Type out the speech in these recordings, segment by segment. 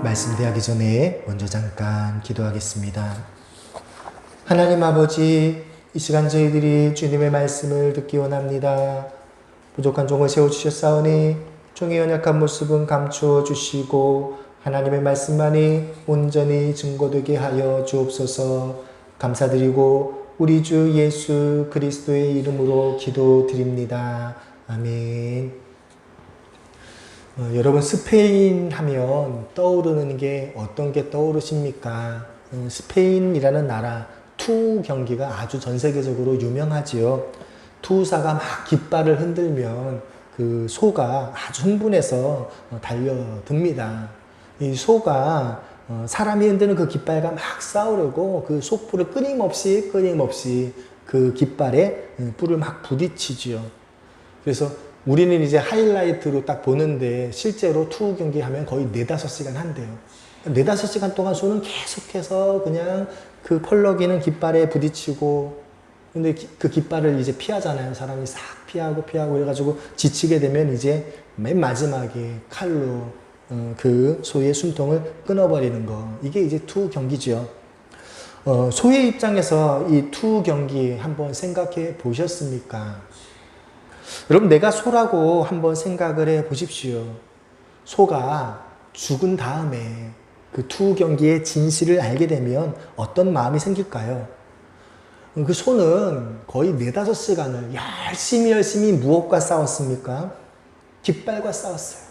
말씀 대하기 전에 먼저 잠깐 기도하겠습니다. 하나님 아버지, 이 시간 저희들이 주님의 말씀을 듣기 원합니다. 부족한 종을 세워주셨사오니 종의 연약한 모습은 감추어 주시고 하나님의 말씀만이 온전히 증거되게 하여 주옵소서. 감사드리고 우리 주 예수 그리스도의 이름으로 기도드립니다. 아멘. 여러분, 스페인 하면 떠오르는 게 어떤 게 떠오르십니까? 스페인이라는 나라 투 경기가 아주 전 세계적으로 유명하지요. 투사가 막 깃발을 흔들면 그 소가 아주 흥분해서 달려듭니다. 이 소가 사람이 흔드는 그 깃발과 막 싸우려고 그 소뿔을 끊임없이 그 깃발에 뿔을 막 부딪히지요. 그래서 우리는 이제 하이라이트로 딱 보는데 실제로 투 경기 하면 거의 4-5시간 한대요. 4-5시간 동안 소는 계속해서 그냥 그 펄럭이는 깃발에 부딪히고, 근데 그 깃발을 이제 피하잖아요. 사람이 싹 피하고 그래가지고 지치게 되면 이제 맨 마지막에 칼로 그 소의 숨통을 끊어버리는 거. 이게 이제 투 경기죠. 소의 입장에서 이 투 경기 한번 생각해 보셨습니까? 여러분, 내가 소라고 한번 생각을 해 보십시오. 소가 죽은 다음에 그 투 경기의 진실을 알게 되면 어떤 마음이 생길까요? 그 소는 거의 4-5시간을 열심히 무엇과 싸웠습니까? 깃발과 싸웠어요.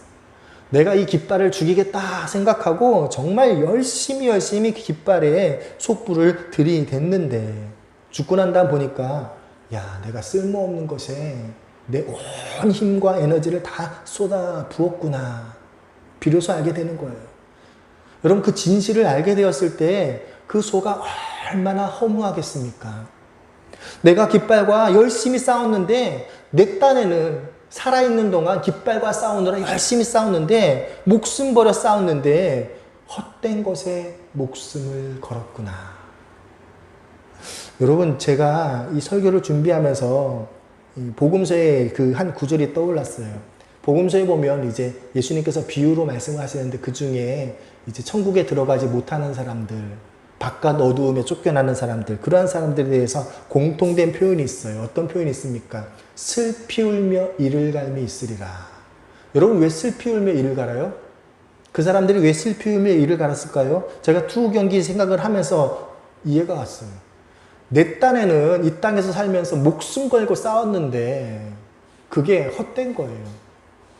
내가 이 깃발을 죽이겠다 생각하고 정말 열심히 그 깃발에 소뿔을 들이댔는데 죽고 난 다음 보니까 내가 쓸모없는 것에 내 온 힘과 에너지를 다 쏟아 부었구나. 비로소 알게 되는 거예요. 여러분, 그 진실을 알게 되었을 때 그 소가 얼마나 허무하겠습니까? 내가 깃발과 열심히 싸웠는데 내 딴에는 살아있는 동안 깃발과 싸우느라 열심히 싸웠는데 목숨 버려 싸웠는데 헛된 것에 목숨을 걸었구나. 여러분, 제가 이 설교를 준비하면서 복음서에 그 한 구절이 떠올랐어요. 복음서에 보면 이제 예수님께서 비유로 말씀을 하시는데 그 중에 이제 천국에 들어가지 못하는 사람들, 바깥 어두움에 쫓겨나는 사람들, 그러한 사람들에 대해서 공통된 표현이 있어요. 어떤 표현이 있습니까? 슬피 울며 이를 갈미 있으리라. 여러분, 왜 슬피 울며 이를 갈아요? 그 사람들이 왜 슬피 울며 이를 갈았을까요? 제가 투 경기 생각을 하면서 이해가 왔어요. 내 딴에는 이 땅에서 살면서 목숨 걸고 싸웠는데 그게 헛된 거예요.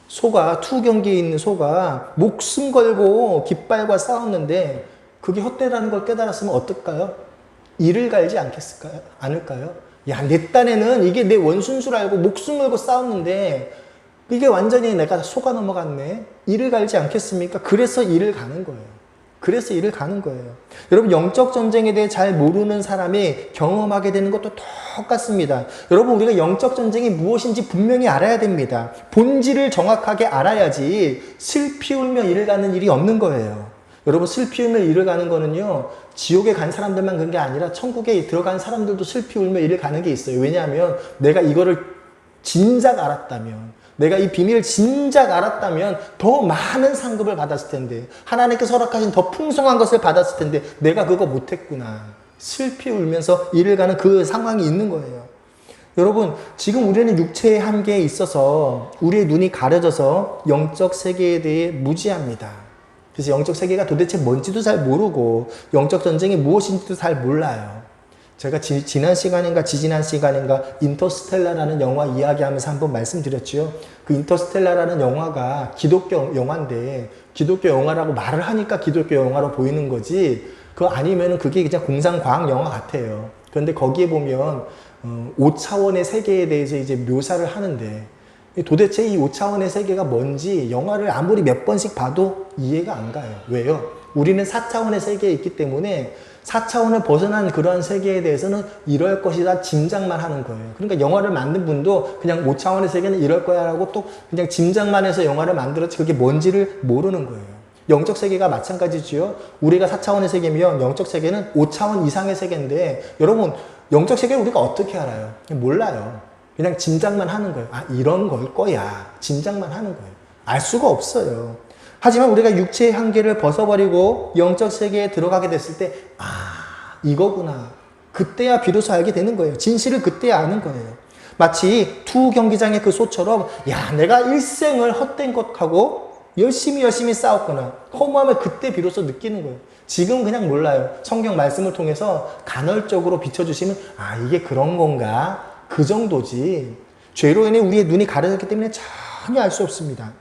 소가, 투 경기에 있는 소가 목숨 걸고 깃발과 싸웠는데 그게 헛되다는 걸 깨달았으면 어떨까요? 이를 갈지 않을까요? 내 딴에는 이게 내 원수인 줄 알고 목숨 걸고 싸웠는데 이게 완전히 내가 속아 넘어갔네. 이를 갈지 않겠습니까? 그래서 이를 가는 거예요. 여러분, 영적 전쟁에 대해 잘 모르는 사람이 경험하게 되는 것도 똑같습니다. 여러분, 우리가 영적 전쟁이 무엇인지 분명히 알아야 됩니다. 본질을 정확하게 알아야지 슬피 울며 이를 가는 일이 없는 거예요. 여러분, 슬피 울며 이를 가는 거는요, 지옥에 간 사람들만 그런 게 아니라 천국에 들어간 사람들도 슬피 울며 이를 가는 게 있어요. 왜냐하면 내가 이거를 진작 알았다면, 내가 이 비밀을 진작 알았다면 더 많은 상급을 받았을 텐데, 하나님께서 허락하신 더 풍성한 것을 받았을 텐데 내가 그거 못했구나. 슬피 울면서 이를 가는 그 상황이 있는 거예요. 여러분, 지금 우리는 육체의 한계에 있어서 우리의 눈이 가려져서 영적 세계에 대해 무지합니다. 그래서 영적 세계가 도대체 뭔지도 잘 모르고 영적 전쟁이 무엇인지도 잘 몰라요. 제가 지난 시간인가 지지난 시간인가 인터스텔라라는 영화 이야기하면서 한번 말씀드렸죠. 그 인터스텔라라는 영화가 기독교 영화인데 기독교 영화라고 말을 하니까 기독교 영화로 보이는 거지, 그거 아니면은 그게 그냥 공상과학 영화 같아요. 그런데 거기에 보면 5차원의 세계에 대해서 이제 묘사를 하는데 도대체 이 5차원의 세계가 뭔지 영화를 아무리 몇 번씩 봐도 이해가 안 가요. 왜요? 우리는 4차원의 세계에 있기 때문에 4차원을 벗어난 그러한 세계에 대해서는 이럴 것이다 짐작만 하는 거예요. 그러니까 영화를 만든 분도 그냥 5차원의 세계는 이럴 거야 라고 또 그냥 짐작만 해서 영화를 만들었지 그게 뭔지를 모르는 거예요. 영적 세계가 마찬가지지요. 우리가 4차원의 세계면 영적 세계는 5차원 이상의 세계인데, 여러분, 영적 세계를 우리가 어떻게 알아요? 몰라요. 그냥 짐작만 하는 거예요. 이런 걸 거야. 짐작만 하는 거예요. 알 수가 없어요. 하지만 우리가 육체의 한계를 벗어버리고 영적 세계에 들어가게 됐을 때, 이거구나. 그때야 비로소 알게 되는 거예요. 진실을 그때야 아는 거예요. 마치 투 경기장의 그 소처럼, 내가 일생을 헛된 것하고 열심히 싸웠구나. 허무함을 그때 비로소 느끼는 거예요. 지금 그냥 몰라요. 성경 말씀을 통해서 간헐적으로 비춰주시면, 이게 그런 건가? 그 정도지. 죄로 인해 우리의 눈이 가려졌기 때문에 전혀 알 수 없습니다.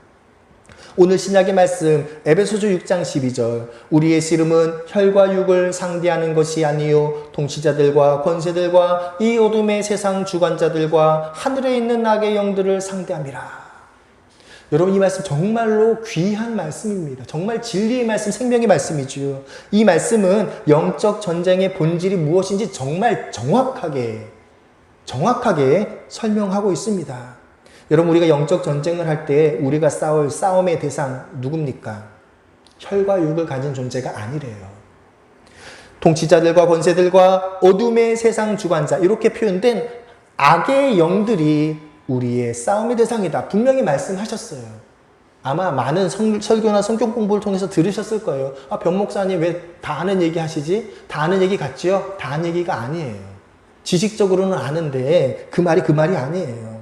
오늘 신약의 말씀 에베소서 6장 12절, 우리의 씨름은 혈과 육을 상대하는 것이 아니요 통치자들과 권세들과 이 어둠의 세상 주관자들과 하늘에 있는 악의 영들을 상대함이라. 여러분, 이 말씀 정말로 귀한 말씀입니다. 정말 진리의 말씀, 생명의 말씀이지요. 이 말씀은 영적 전쟁의 본질이 무엇인지 정말 정확하게 설명하고 있습니다. 여러분, 우리가 영적 전쟁을 할 때 우리가 싸울 싸움의 대상 누굽니까? 혈과 육을 가진 존재가 아니래요. 통치자들과 권세들과 어둠의 세상 주관자, 이렇게 표현된 악의 영들이 우리의 싸움의 대상이다. 분명히 말씀하셨어요. 아마 많은 설교나 성경 공부를 통해서 들으셨을 거예요. 변 목사님 왜 다 아는 얘기 하시지? 다 아는 얘기 같지요? 다 아는 얘기가 아니에요. 지식적으로는 아는데 그 말이 아니에요.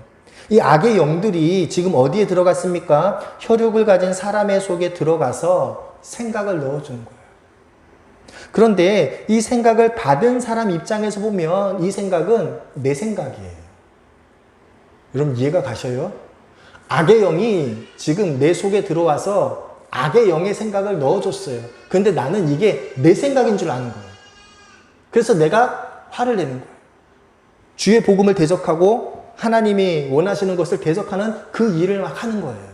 이 악의 영들이 지금 어디에 들어갔습니까? 혈육을 가진 사람의 속에 들어가서 생각을 넣어주는 거예요. 그런데 이 생각을 받은 사람 입장에서 보면 이 생각은 내 생각이에요. 여러분, 이해가 가셔요? 악의 영이 지금 내 속에 들어와서 악의 영의 생각을 넣어줬어요. 근데 나는 이게 내 생각인 줄 아는 거예요. 그래서 내가 화를 내는 거예요. 주의 복음을 대적하고 하나님이 원하시는 것을 대적하는 그 일을 막 하는 거예요.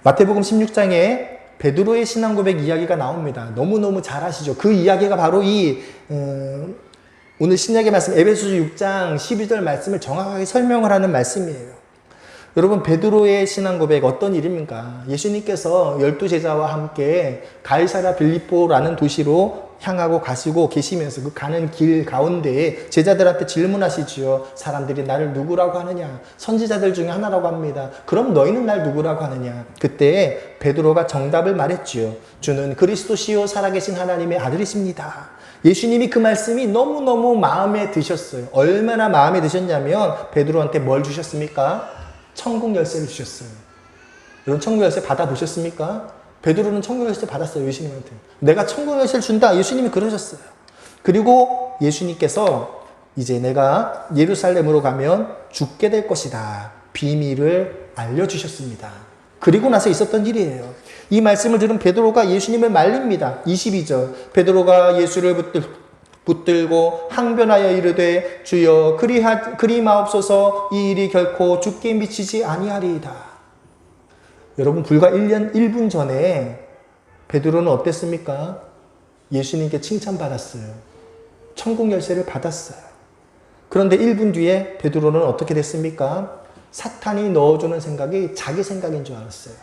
마태복음 16장에 베드로의 신앙 고백 이야기가 나옵니다. 너무너무 잘 아시죠? 그 이야기가 바로 오늘 신약의 말씀 에베소서 6장 12절 말씀을 정확하게 설명을 하는 말씀이에요. 여러분, 베드로의 신앙 고백 어떤 일입니까? 예수님께서 12제자와 함께 가이사랴 빌립보라는 도시로 향하고 가시고 계시면서 그 가는 길 가운데에 제자들한테 질문하시지요. 사람들이 나를 누구라고 하느냐? 선지자들 중에 하나라고 합니다. 그럼 너희는 날 누구라고 하느냐? 그때 베드로가 정답을 말했지요. 주는 그리스도시요 살아계신 하나님의 아들이십니다. 예수님이 그 말씀이 너무너무 마음에 드셨어요. 얼마나 마음에 드셨냐면 베드로한테 뭘 주셨습니까? 천국 열쇠를 주셨어요. 여러분, 천국 열쇠 받아보셨습니까? 베드로는 천국 열쇠 받았어요. 예수님한테. 내가 천국 열쇠를 준다. 예수님이 그러셨어요. 그리고 예수님께서 이제 내가 예루살렘으로 가면 죽게 될 것이다. 비밀을 알려주셨습니다. 그리고 나서 있었던 일이에요. 이 말씀을 들은 베드로가 예수님을 말립니다. 22절. 베드로가 예수를 붙들고 항변하여 이르되 주여 그리 마옵소서, 이 일이 결코 죽게 미치지 아니하리이다. 여러분, 불과 1분 전에 베드로는 어땠습니까? 예수님께 칭찬받았어요. 천국 열쇠를 받았어요. 그런데 1분 뒤에 베드로는 어떻게 됐습니까? 사탄이 넣어주는 생각이 자기 생각인 줄 알았어요.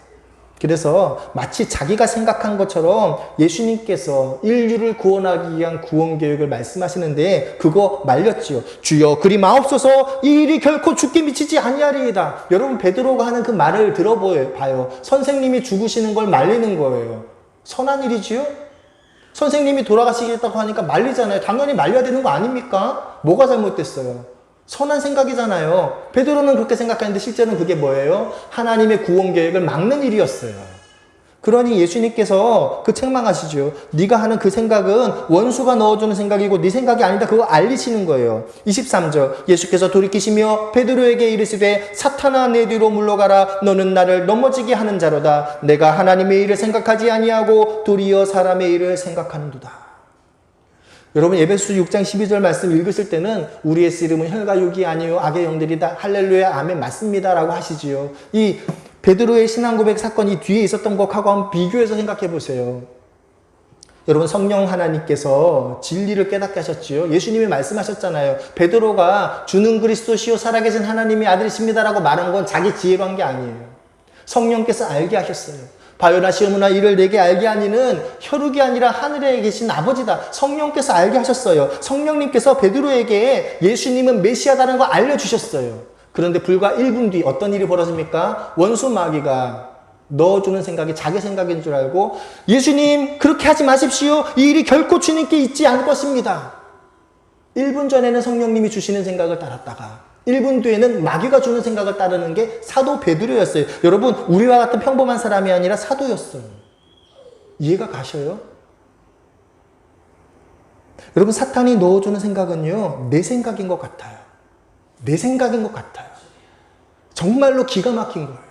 그래서 마치 자기가 생각한 것처럼 예수님께서 인류를 구원하기 위한 구원 계획을 말씀하시는데 그거 말렸지요. 주여 그리 마옵소서, 이 일이 결코 죽게 미치지 아니하리이다. 여러분, 베드로가 하는 그 말을 들어봐요. 선생님이 죽으시는 걸 말리는 거예요. 선한 일이지요? 선생님이 돌아가시겠다고 하니까 말리잖아요. 당연히 말려야 되는 거 아닙니까? 뭐가 잘못됐어요? 선한 생각이잖아요. 베드로는 그렇게 생각하는데 실제로는 그게 뭐예요? 하나님의 구원 계획을 막는 일이었어요. 그러니 예수님께서 그 책망하시죠. 네가 하는 그 생각은 원수가 넣어주는 생각이고 네 생각이 아니다. 그거 알리시는 거예요. 23절. 예수께서 돌이키시며 베드로에게 이르시되 사탄아, 내 뒤로 물러가라. 너는 나를 넘어지게 하는 자로다. 내가 하나님의 일을 생각하지 아니하고 도리어 사람의 일을 생각하는도다. 여러분, 에베소서 6장 12절 말씀 읽으실 때는 우리의 씨름은 혈과 육이 아니요 악의 영들이다. 할렐루야, 아멘, 맞습니다 라고 하시지요. 이 베드로의 신앙 고백 사건이 뒤에 있었던 것하고 한번 비교해서 생각해 보세요. 여러분, 성령 하나님께서 진리를 깨닫게 하셨지요. 예수님이 말씀하셨잖아요. 베드로가 주는 그리스도시요 살아계신 하나님의 아들이십니다 라고 말한 건 자기 지혜로 한 게 아니에요. 성령께서 알게 하셨어요. 바요나 시오무나 이를 내게 알게 하니는 혈육이 아니라 하늘에 계신 아버지다. 성령께서 알게 하셨어요. 성령님께서 베드로에게 예수님은 메시아다는 걸 알려주셨어요. 그런데 불과 1분 뒤 어떤 일이 벌어집니까? 원수 마귀가 넣어주는 생각이 자기 생각인 줄 알고 예수님 그렇게 하지 마십시오. 이 일이 결코 주님께 있지 않을 것입니다. 1분 전에는 성령님이 주시는 생각을 따랐다가 1분 뒤에는 마귀가 주는 생각을 따르는 게 사도 베드로였어요. 여러분 우리와 같은 평범한 사람이 아니라 사도였어요. 이해가 가셔요? 여러분 사탄이 넣어주는 생각은요 내 생각인 것 같아요. 내 생각인 것 같아요. 정말로 기가 막힌 거예요.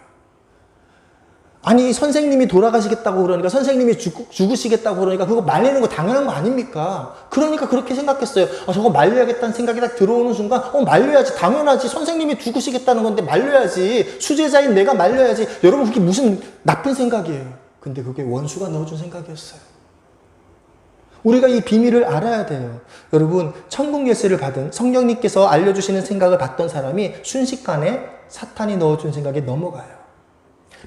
아니 선생님이 돌아가시겠다고 그러니까 선생님이 죽으시겠다고 그러니까 그거 말리는 거 당연한 거 아닙니까? 그러니까 그렇게 생각했어요. 저거 말려야겠다는 생각이 딱 들어오는 순간 말려야지. 당연하지. 선생님이 죽으시겠다는 건데 말려야지. 수제자인 내가 말려야지. 여러분 그게 무슨 나쁜 생각이에요. 근데 그게 원수가 넣어준 생각이었어요. 우리가 이 비밀을 알아야 돼요. 여러분 천국 열쇠를 받은 성령님께서 알려주시는 생각을 받던 사람이 순식간에 사탄이 넣어준 생각에 넘어가요.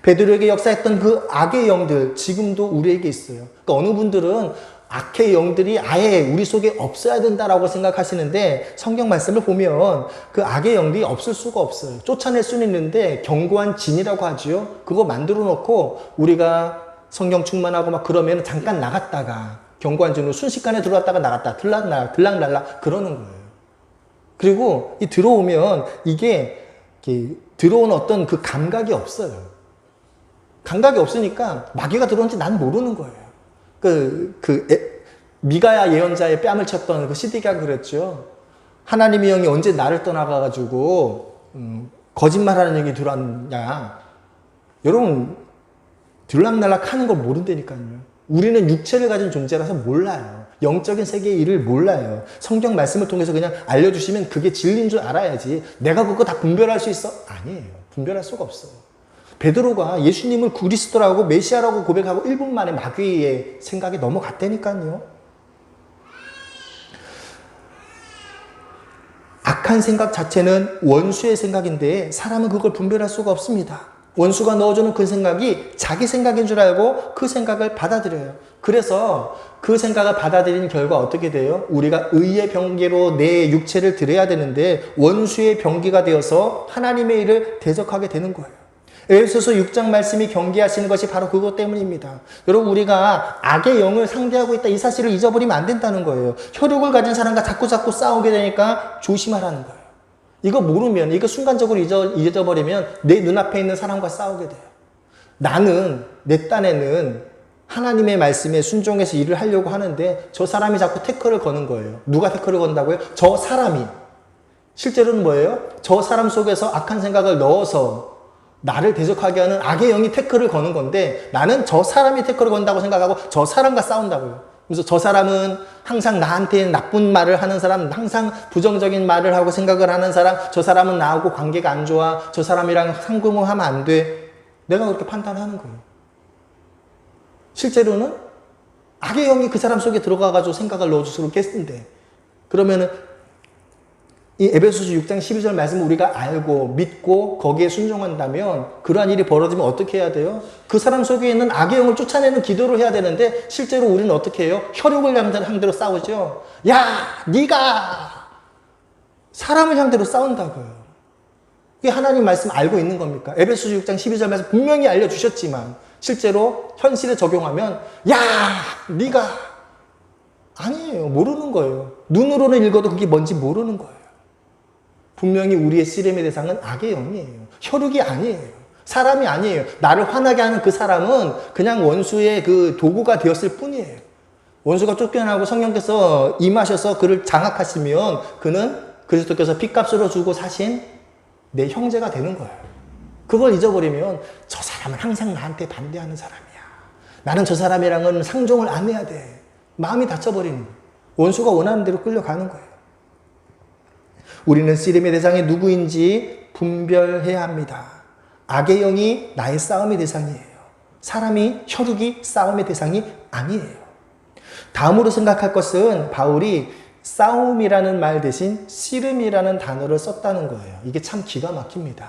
베드로에게 역사했던 그 악의 영들 지금도 우리에게 있어요. 그러니까 어느 분들은 악의 영들이 아예 우리 속에 없어야 된다라고 생각하시는데 성경 말씀을 보면 그 악의 영들이 없을 수가 없어요. 쫓아낼 수는 있는데 견고한 진이라고 하지요. 그거 만들어 놓고 우리가 성경 충만하고 막 그러면 잠깐 나갔다가 견고한 진으로 순식간에 들어왔다가 나갔다 들락날락 그러는 거예요. 그리고 이 들어오면 이게 들어온 어떤 그 감각이 없어요. 감각이 없으니까 마귀가 들어온지 난 모르는 거예요. 미가야 예언자의 뺨을 쳤던 그 시드기가 그랬죠. 하나님의 영이 언제 나를 떠나가가지고 거짓말하는 영이 들어왔냐. 여러분 들락날락 하는 걸 모른다니까요. 우리는 육체를 가진 존재라서 몰라요. 영적인 세계의 일을 몰라요. 성경 말씀을 통해서 그냥 알려주시면 그게 진리인 줄 알아야지. 내가 그거 다 분별할 수 있어? 아니에요. 분별할 수가 없어요. 베드로가 예수님을 그리스도라고 메시아라고 고백하고 1분 만에 마귀의 생각에 넘어갔다니까요. 악한 생각 자체는 원수의 생각인데 사람은 그걸 분별할 수가 없습니다. 원수가 넣어주는 그 생각이 자기 생각인 줄 알고 그 생각을 받아들여요. 그래서 그 생각을 받아들인 결과 어떻게 돼요? 우리가 의의 병기로 내 육체를 드려야 되는데 원수의 병기가 되어서 하나님의 일을 대적하게 되는 거예요. 에베소서 6장 말씀이 경계하시는 것이 바로 그것 때문입니다. 여러분 우리가 악의 영을 상대하고 있다 이 사실을 잊어버리면 안 된다는 거예요. 혈육을 가진 사람과 자꾸 싸우게 되니까 조심하라는 거예요. 이거 모르면 이거 순간적으로 잊어버리면 내 눈앞에 있는 사람과 싸우게 돼요. 나는 내 딴에는 하나님의 말씀에 순종해서 일을 하려고 하는데 저 사람이 자꾸 태클을 거는 거예요. 누가 태클을 건다고요? 저 사람이. 실제로는 뭐예요? 저 사람 속에서 악한 생각을 넣어서 나를 대적하게 하는 악의 영이 태클을 거는 건데 나는 저 사람이 태클을 건다고 생각하고 저 사람과 싸운다고요. 그래서 저 사람은 항상 나한테 나쁜 말을 하는 사람, 항상 부정적인 말을 하고 생각을 하는 사람, 저 사람은 나하고 관계가 안 좋아, 저 사람이랑 상금을 하면 안 돼. 내가 그렇게 판단하는 거예요. 실제로는 악의 영이 그 사람 속에 들어가가지고 생각을 넣어주도록 했는데 그러면은 이 에베소서 6장 12절 말씀을 우리가 알고 믿고 거기에 순종한다면 그러한 일이 벌어지면 어떻게 해야 돼요? 그 사람 속에 있는 악의 영을 쫓아내는 기도를 해야 되는데 실제로 우리는 어떻게 해요? 혈육을 상대로 싸우죠. 야, 네가 사람을 상대로 싸운다고요. 이게 하나님 말씀 알고 있는 겁니까? 에베소서 6장 12절 말씀 분명히 알려주셨지만 실제로 현실에 적용하면 야, 네가 아니에요. 모르는 거예요. 눈으로는 읽어도 그게 뭔지 모르는 거예요. 분명히 우리의 씨름의 대상은 악의 영이에요. 혈육이 아니에요. 사람이 아니에요. 나를 화나게 하는 그 사람은 그냥 원수의 그 도구가 되었을 뿐이에요. 원수가 쫓겨나고 성령께서 임하셔서 그를 장악하시면 그는 그리스도께서 핏값으로 주고 사신 내 형제가 되는 거예요. 그걸 잊어버리면 저 사람은 항상 나한테 반대하는 사람이야. 나는 저 사람이랑은 상종을 안 해야 돼. 마음이 닫혀버리는 거예요. 원수가 원하는 대로 끌려가는 거예요. 우리는 씨름의 대상이 누구인지 분별해야 합니다. 악의 영이 나의 싸움의 대상이에요. 사람이 혈육이 싸움의 대상이 아니에요. 다음으로 생각할 것은 바울이 싸움이라는 말 대신 씨름이라는 단어를 썼다는 거예요. 이게 참 기가 막힙니다.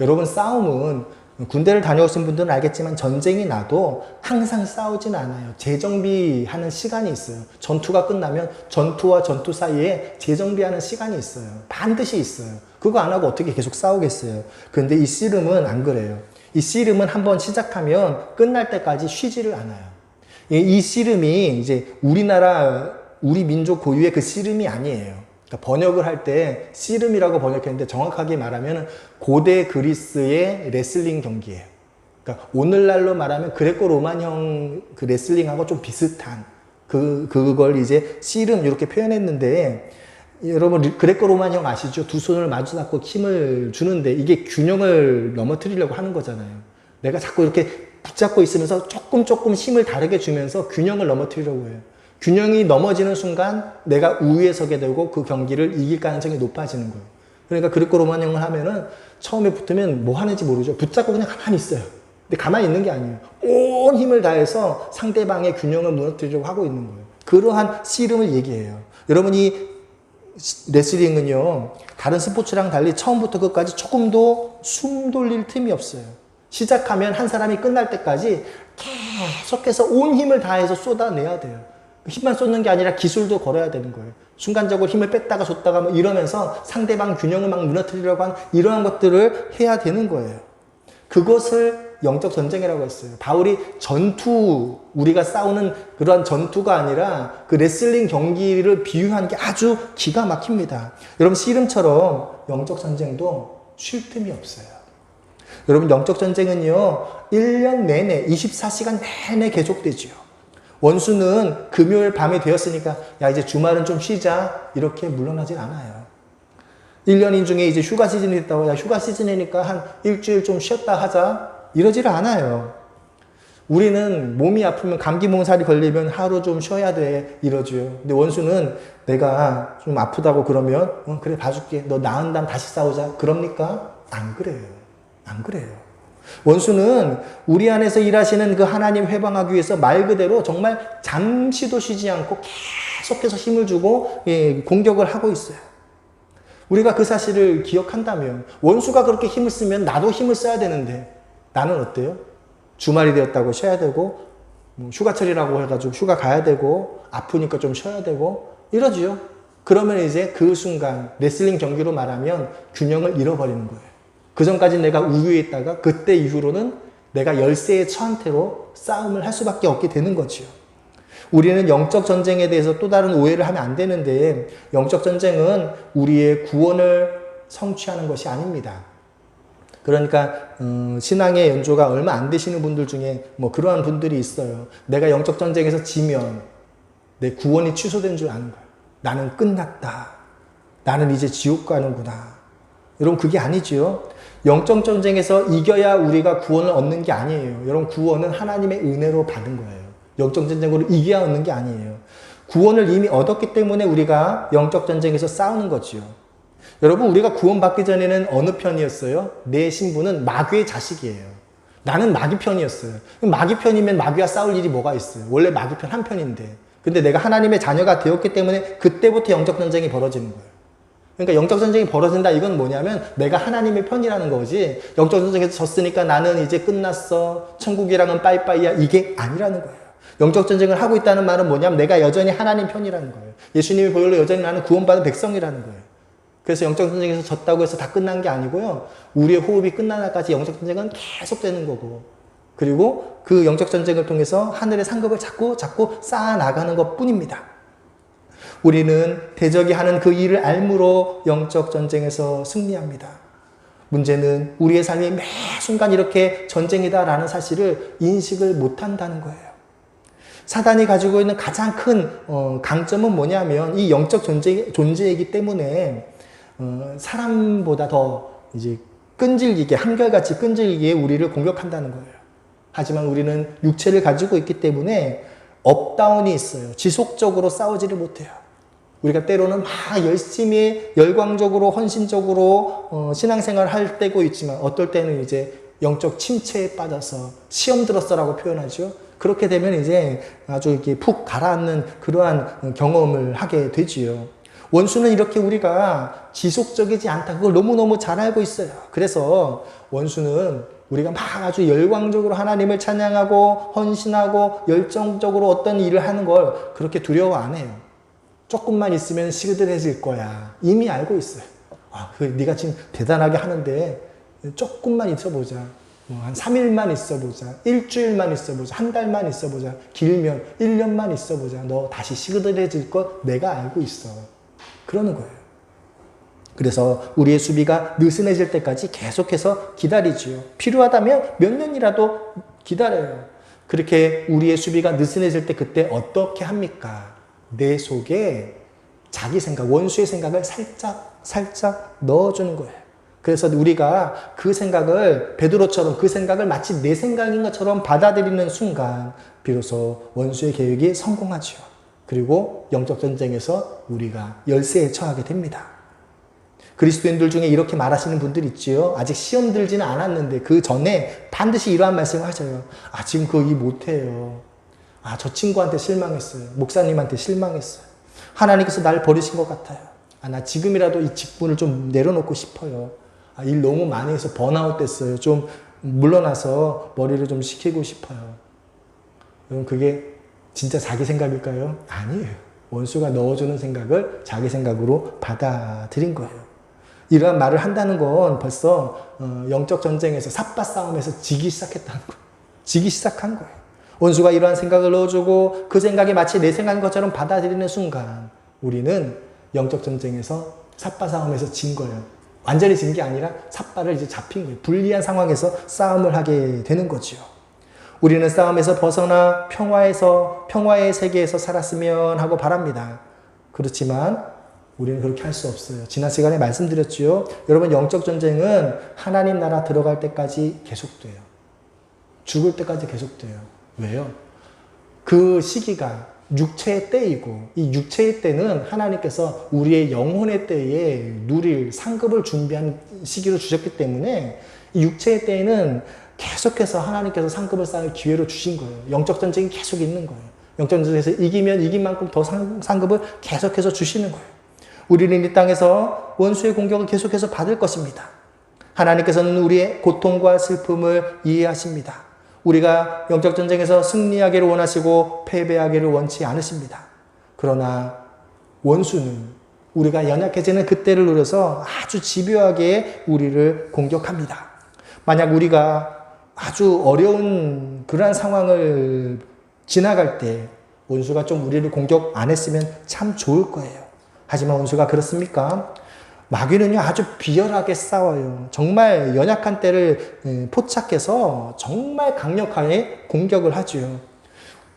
여러분 싸움은 군대를 다녀오신 분들은 알겠지만 전쟁이 나도 항상 싸우진 않아요. 재정비하는 시간이 있어요. 전투가 끝나면 전투와 전투 사이에 재정비하는 시간이 있어요. 반드시 있어요. 그거 안 하고 어떻게 계속 싸우겠어요. 그런데 이 씨름은 안 그래요. 이 씨름은 한번 시작하면 끝날 때까지 쉬지를 않아요. 이 씨름이 이제 우리 민족 고유의 그 씨름이 아니에요. 그러니까 번역을 할 때 씨름이라고 번역했는데 정확하게 말하면 고대 그리스의 레슬링 경기예요. 그러니까 오늘날로 말하면 그레코 로만형 그 레슬링하고 좀 비슷한 그걸 이제 씨름 이렇게 표현했는데, 여러분 그레코 로만형 아시죠? 두 손을 마주 잡고 힘을 주는데 이게 균형을 넘어뜨리려고 하는 거잖아요. 내가 자꾸 이렇게 붙잡고 있으면서 조금 힘을 다르게 주면서 균형을 넘어뜨리려고 해요. 균형이 넘어지는 순간 내가 우위에 서게 되고 그 경기를 이길 가능성이 높아지는 거예요. 그러니까 그리코 로만형을 하면은 처음에 붙으면 뭐 하는지 모르죠. 붙잡고 그냥 가만히 있어요. 근데 가만히 있는 게 아니에요. 온 힘을 다해서 상대방의 균형을 무너뜨리려고 하고 있는 거예요. 그러한 씨름을 얘기해요. 여러분 이 레슬링은요, 다른 스포츠랑 달리 처음부터 끝까지 조금도 숨 돌릴 틈이 없어요. 시작하면 한 사람이 끝날 때까지 계속해서 온 힘을 다해서 쏟아내야 돼요. 힘만 쏟는 게 아니라 기술도 걸어야 되는 거예요. 순간적으로 힘을 뺐다가 줬다가 뭐 이러면서 상대방 균형을 막 무너뜨리려고 하는 이러한 것들을 해야 되는 거예요. 그것을 영적 전쟁이라고 했어요. 바울이 우리가 싸우는 그러한 전투가 아니라 그 레슬링 경기를 비유한 게 아주 기가 막힙니다. 여러분 씨름처럼 영적 전쟁도 쉴 틈이 없어요. 여러분 영적 전쟁은요 1년 내내 24시간 내내 계속되지요. 원수는 금요일 밤이 되었으니까 야 이제 주말은 좀 쉬자 이렇게 물러나질 않아요. 1년인 중에 이제 휴가 시즌이 됐다고 야 휴가 시즌이니까 한 일주일 좀 쉬었다 하자 이러지를 않아요. 우리는 몸이 아프면 감기 몸살이 걸리면 하루 좀 쉬어야 돼 이러죠. 근데 원수는 내가 좀 아프다고 그러면 그래 봐줄게 너 나은 다음 다시 싸우자 그럽니까? 안 그래요. 안 그래요. 원수는 우리 안에서 일하시는 그 하나님 회방하기 위해서 말 그대로 정말 잠시도 쉬지 않고 계속해서 힘을 주고 공격을 하고 있어요. 우리가 그 사실을 기억한다면 원수가 그렇게 힘을 쓰면 나도 힘을 써야 되는데 나는 어때요? 주말이 되었다고 쉬어야 되고 휴가철이라고 해가지고 휴가 가야 되고 아프니까 좀 쉬어야 되고 이러지요. 그러면 이제 그 순간 레슬링 경기로 말하면 균형을 잃어버리는 거예요. 그 전까지 내가 우위에 있다가 그때 이후로는 내가 열세의 처한태로 싸움을 할 수밖에 없게 되는 거지요. 우리는 영적 전쟁에 대해서 또 다른 오해를 하면 안 되는데 영적 전쟁은 우리의 구원을 성취하는 것이 아닙니다. 그러니까 신앙의 연조가 얼마 안 되시는 분들 중에 뭐 그러한 분들이 있어요. 내가 영적 전쟁에서 지면 내 구원이 취소된 줄 아는 거예요. 나는 끝났다. 나는 이제 지옥 가는구나. 여러분 그게 아니지요. 영적 전쟁에서 이겨야 우리가 구원을 얻는 게 아니에요. 여러분 구원은 하나님의 은혜로 받은 거예요. 영적 전쟁으로 이겨야 얻는 게 아니에요. 구원을 이미 얻었기 때문에 우리가 영적 전쟁에서 싸우는 거지요. 여러분 우리가 구원받기 전에는 어느 편이었어요? 내 신분은 마귀의 자식이에요. 나는 마귀 편이었어요. 마귀 편이면 마귀와 싸울 일이 뭐가 있어요? 원래 마귀 편 한 편인데. 근데 내가 하나님의 자녀가 되었기 때문에 그때부터 영적 전쟁이 벌어지는 거예요. 그러니까 영적 전쟁이 벌어진다 이건 뭐냐면 내가 하나님의 편이라는 거지 영적 전쟁에서 졌으니까 나는 이제 끝났어 천국이랑은 빠이빠이야 이게 아니라는 거예요. 영적 전쟁을 하고 있다는 말은 뭐냐면 내가 여전히 하나님 편이라는 거예요. 예수님이 보혈로 여전히 나는 구원받은 백성이라는 거예요. 그래서 영적 전쟁에서 졌다고 해서 다 끝난 게 아니고요. 우리의 호흡이 끝날 날까지 영적 전쟁은 계속되는 거고 그리고 그 영적 전쟁을 통해서 하늘의 상급을 자꾸 쌓아나가는 것 뿐입니다. 우리는 대적이 하는 그 일을 알므로 영적 전쟁에서 승리합니다. 문제는 우리의 삶이 매 순간 이렇게 전쟁이다라는 사실을 인식을 못한다는 거예요. 사단이 가지고 있는 가장 큰 강점은 뭐냐면 이 영적 존재이기 때문에 사람보다 더 이제 끈질기게 한결같이 끈질기게 우리를 공격한다는 거예요. 하지만 우리는 육체를 가지고 있기 때문에 업다운이 있어요. 지속적으로 싸우지를 못해요. 우리가 때로는 막 열심히 열광적으로 헌신적으로 신앙생활을 할 때고 있지만 어떨 때는 이제 영적 침체에 빠져서 시험 들었어라고 표현하죠. 그렇게 되면 이제 아주 이렇게 푹 가라앉는 그러한 경험을 하게 되지요. 원수는 이렇게 우리가 지속적이지 않다. 그걸 너무너무 잘 알고 있어요. 그래서 원수는 우리가 막 아주 열광적으로 하나님을 찬양하고 헌신하고 열정적으로 어떤 일을 하는 걸 그렇게 두려워 안 해요. 조금만 있으면 시들해질 거야. 이미 알고 있어요. 네가 지금 대단하게 하는데 조금만 있어보자. 한 3일만 있어보자. 일주일만 있어보자. 한 달만 있어보자. 길면 1년만 있어보자. 너 다시 시그널해질 거 내가 알고 있어. 그러는 거예요. 그래서 우리의 수비가 느슨해질 때까지 계속해서 기다리지요. 필요하다면 몇 년이라도 기다려요. 그렇게 우리의 수비가 느슨해질 때 그때 어떻게 합니까? 내 속에 자기 생각, 원수의 생각을 살짝 넣어주는 거예요. 그래서 우리가 그 생각을 베드로처럼 그 생각을 마치 내 생각인 것처럼 받아들이는 순간 비로소 원수의 계획이 성공하죠. 그리고 영적 전쟁에서 우리가 열세에 처하게 됩니다. 그리스도인들 중에 이렇게 말하시는 분들 있지요. 아직 시험 들지는 않았는데 그 전에 반드시 이러한 말씀을 하셔요. 지금 그거 일 못해요. 저 친구한테 실망했어요. 목사님한테 실망했어요. 하나님께서 날 버리신 것 같아요. 나 지금이라도 이 직분을 좀 내려놓고 싶어요. 일 너무 많이 해서 번아웃 됐어요. 좀 물러나서 머리를 좀 식히고 싶어요. 여러분, 그게 진짜 자기 생각일까요? 아니에요. 원수가 넣어주는 생각을 자기 생각으로 받아들인 거예요. 이러한 말을 한다는 건 벌써 영적 전쟁에서 삿바 싸움에서 지기 시작했다는 거예요. 지기 시작한 거예요. 원수가 이러한 생각을 넣어주고 그 생각이 마치 내 생각인 것처럼 받아들이는 순간 우리는 영적 전쟁에서 삿바 싸움에서 진 거예요. 완전히 진 게 아니라 삿바를 이제 잡힌 거예요. 불리한 상황에서 싸움을 하게 되는 거죠. 우리는 싸움에서 벗어나 평화의 세계에서 살았으면 하고 바랍니다. 그렇지만 우리는 그렇게 할 수 없어요. 지난 시간에 말씀드렸죠. 여러분, 영적 전쟁은 하나님 나라 들어갈 때까지 계속돼요. 죽을 때까지 계속돼요. 왜요? 그 시기가 육체의 때이고 이 육체의 때는 하나님께서 우리의 영혼의 때에 누릴 상급을 준비한 시기로 주셨기 때문에 이 육체의 때에는 계속해서 하나님께서 상급을 쌓을 기회로 주신 거예요. 영적 전쟁이 계속 있는 거예요. 영적 전쟁에서 이기면 이긴 만큼 더 상급을 계속해서 주시는 거예요. 우리는 이 땅에서 원수의 공격을 계속해서 받을 것입니다. 하나님께서는 우리의 고통과 슬픔을 이해하십니다. 우리가 영적 전쟁에서 승리하기를 원하시고 패배하기를 원치 않으십니다. 그러나 원수는 우리가 연약해지는 그때를 노려서 아주 집요하게 우리를 공격합니다. 만약 우리가 아주 어려운 그러한 상황을 지나갈 때 원수가 좀 우리를 공격 안 했으면 참 좋을 거예요. 하지만 원수가 그렇습니까? 마귀는요, 아주 비열하게 싸워요. 정말 연약한 때를 포착해서 정말 강력하게 공격을 하죠.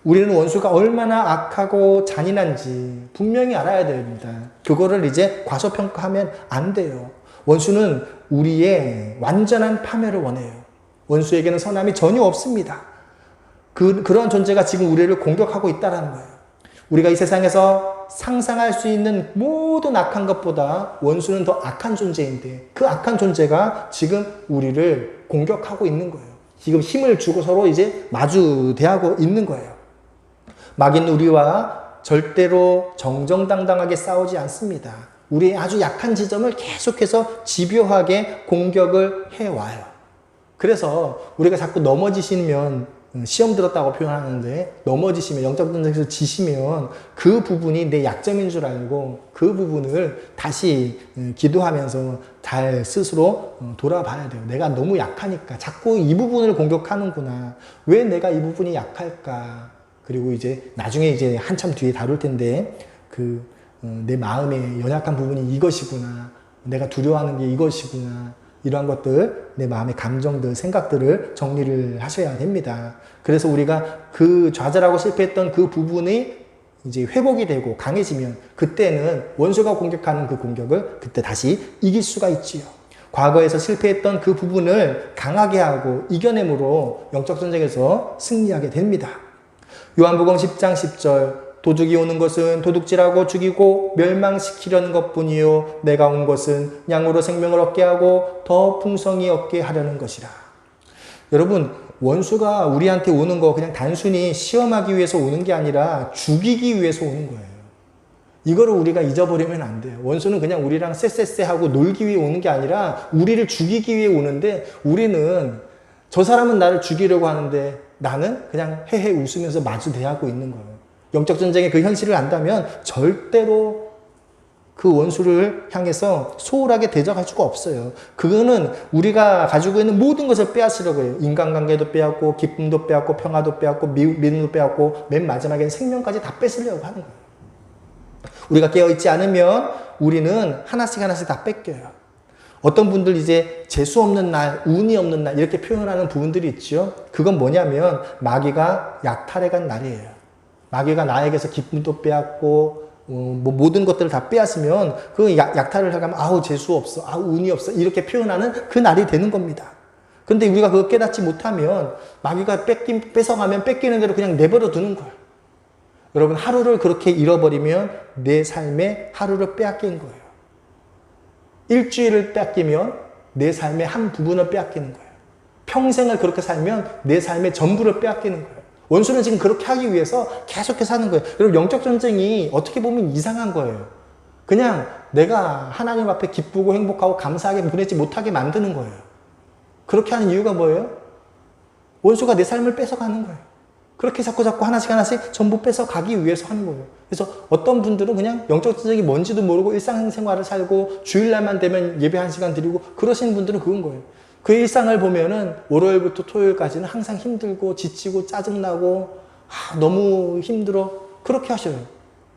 우리는 원수가 얼마나 악하고 잔인한지 분명히 알아야 됩니다. 그거를 이제 과소평가하면 안 돼요. 원수는 우리의 완전한 파멸을 원해요. 원수에게는 선함이 전혀 없습니다. 그런 존재가 지금 우리를 공격하고 있다는 거예요. 우리가 이 세상에서 상상할 수 있는 모든 악한 것보다 원수는 더 악한 존재인데 그 악한 존재가 지금 우리를 공격하고 있는 거예요. 지금 힘을 주고 서로 이제 마주대하고 있는 거예요. 마귀는 우리와 절대로 정정당당하게 싸우지 않습니다. 우리의 아주 약한 지점을 계속해서 집요하게 공격을 해와요. 그래서 우리가 자꾸 넘어지시면 시험 들었다고 표현하는데 넘어지시면 영적 전쟁에서 지시면 그 부분이 내 약점인 줄 알고 그 부분을 다시 기도하면서 잘 스스로 돌아봐야 돼요. 내가 너무 약하니까 자꾸 이 부분을 공격하는구나. 왜 내가 이 부분이 약할까? 그리고 이제 나중에 이제 한참 뒤에 다룰 텐데 내 마음의 연약한 부분이 이것이구나. 내가 두려워하는 게 이것이구나. 이러한 것들, 내 마음의 감정들, 생각들을 정리를 하셔야 됩니다. 그래서 우리가 그 좌절하고 실패했던 그 부분이 이제 회복이 되고 강해지면 그때는 원수가 공격하는 그 공격을 그때 다시 이길 수가 있지요. 과거에서 실패했던 그 부분을 강하게 하고 이겨냄으로 영적 전쟁에서 승리하게 됩니다. 요한복음 10장 10절 도둑이 오는 것은 도둑질하고 죽이고 멸망시키려는 것뿐이요 내가 온 것은 양으로 생명을 얻게 하고 더 풍성히 얻게 하려는 것이라. 여러분, 원수가 우리한테 오는 거 그냥 단순히 시험하기 위해서 오는 게 아니라 죽이기 위해서 오는 거예요. 이거를 우리가 잊어버리면 안 돼요. 원수는 그냥 우리랑 쎄쎄쎄하고 놀기 위해 오는 게 아니라 우리를 죽이기 위해 오는데 우리는 저 사람은 나를 죽이려고 하는데 나는 그냥 헤헤 웃으면서 마주대하고 있는 거예요. 영적 전쟁의 그 현실을 안다면 절대로 그 원수를 향해서 소홀하게 대적할 수가 없어요. 그거는 우리가 가지고 있는 모든 것을 빼앗으려고 해요. 인간관계도 빼앗고, 기쁨도 빼앗고, 평화도 빼앗고, 믿음도 빼앗고, 맨 마지막엔 생명까지 다 뺏으려고 하는 거예요. 우리가 깨어있지 않으면 우리는 하나씩 하나씩 다 뺏겨요. 어떤 분들 이제 재수 없는 날, 운이 없는 날 이렇게 표현하는 부분들이 있죠. 그건 뭐냐면 마귀가 약탈해간 날이에요. 마귀가 나에게서 기쁨도 빼앗고 뭐 모든 것들을 다 빼앗으면 그 약탈을 해가면 아우 재수 없어, 아우 운이 없어 이렇게 표현하는 그 날이 되는 겁니다. 그런데 우리가 그거 깨닫지 못하면 마귀가 뺏어가면 뺏기는 대로 그냥 내버려 두는 거예요. 여러분 하루를 그렇게 잃어버리면 내 삶의 하루를 빼앗긴 거예요. 일주일을 빼앗기면 내 삶의 한 부분을 빼앗기는 거예요. 평생을 그렇게 살면 내 삶의 전부를 빼앗기는 거예요. 원수는 지금 그렇게 하기 위해서 계속해서 하는 거예요. 여러분 영적 전쟁이 어떻게 보면 이상한 거예요. 그냥 내가 하나님 앞에 기쁘고 행복하고 감사하게 보내지 못하게 만드는 거예요. 그렇게 하는 이유가 뭐예요? 원수가 내 삶을 뺏어가는 거예요. 그렇게 자꾸 하나씩 전부 뺏어가기 위해서 하는 거예요. 그래서 어떤 분들은 그냥 영적 전쟁이 뭔지도 모르고 일상생활을 살고 주일날만 되면 예배 1시간 드리고 그러시는 분들은 그건 거예요. 그 일상을 보면은 월요일부터 토요일까지는 항상 힘들고 지치고 짜증나고 너무 힘들어 그렇게 하셔요.